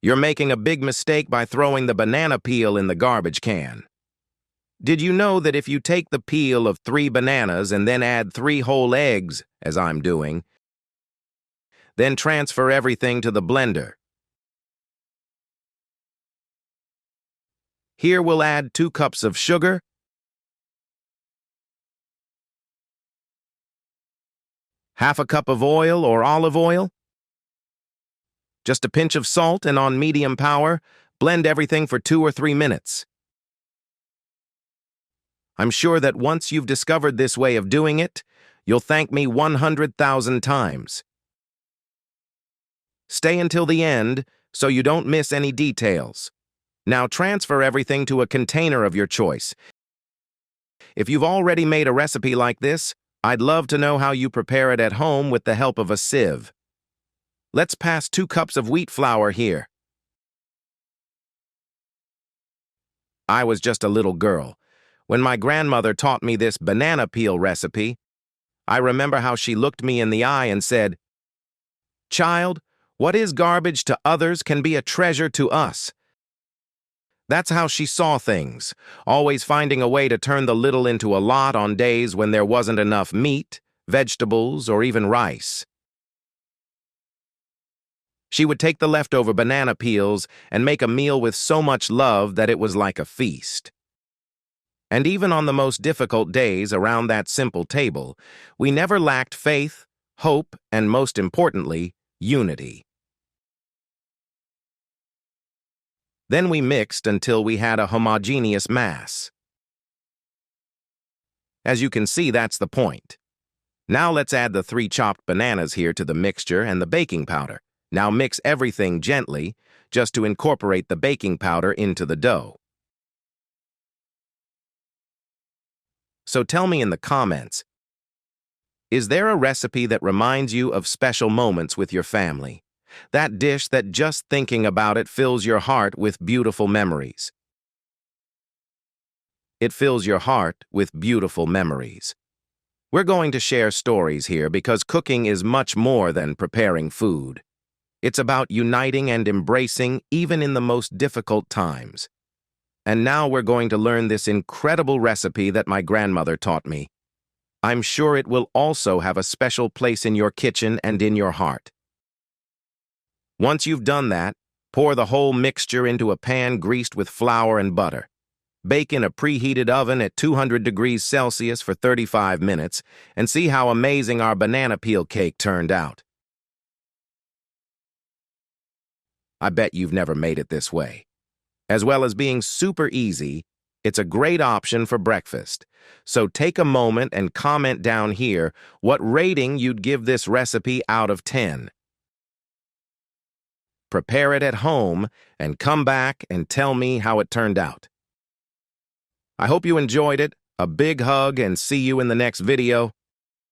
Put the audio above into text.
You're making a big mistake by throwing the banana peel in the garbage can. Did you know that if you take the peel of 3 bananas and then add 3 whole eggs, as I'm doing, then transfer everything to the blender? Here we'll add 2 cups of sugar, half a cup of oil or olive oil, just a pinch of salt, and on medium power, blend everything for 2 or 3 minutes. I'm sure that once you've discovered this way of doing it, you'll thank me 100,000 times. Stay until the end so you don't miss any details. Now transfer everything to a container of your choice. If you've already made a recipe like this, I'd love to know how you prepare it at home with the help of a sieve. Let's pass 2 cups of wheat flour here. I was just a little girl. When my grandmother taught me this banana peel recipe, I remember how she looked me in the eye and said, "Child, what is garbage to others can be a treasure to us." That's how she saw things, always finding a way to turn the little into a lot on days when there wasn't enough meat, vegetables, or even rice. She would take the leftover banana peels and make a meal with so much love that it was like a feast. And even on the most difficult days around that simple table, we never lacked faith, hope, and most importantly, unity. Then we mixed until we had a homogeneous mass. As you can see, that's the point. Now let's add the 3 chopped bananas here to the mixture and the baking powder. Now mix everything gently, just to incorporate the baking powder into the dough. So tell me in the comments, is there a recipe that reminds you of special moments with your family? That dish that just thinking about it fills your heart with beautiful memories. It fills your heart with beautiful memories. We're going to share stories here because cooking is much more than preparing food. It's about uniting and embracing even in the most difficult times. And now we're going to learn this incredible recipe that my grandmother taught me. I'm sure it will also have a special place in your kitchen and in your heart. Once you've done that, pour the whole mixture into a pan greased with flour and butter. Bake in a preheated oven at 200 degrees Celsius for 35 minutes and see how amazing our banana peel cake turned out. I bet you've never made it this way. As well as being super easy, it's a great option for breakfast. So take a moment and comment down here what rating you'd give this recipe out of 10. Prepare it at home and come back and tell me how it turned out. I hope you enjoyed it. A big hug and see you in the next video.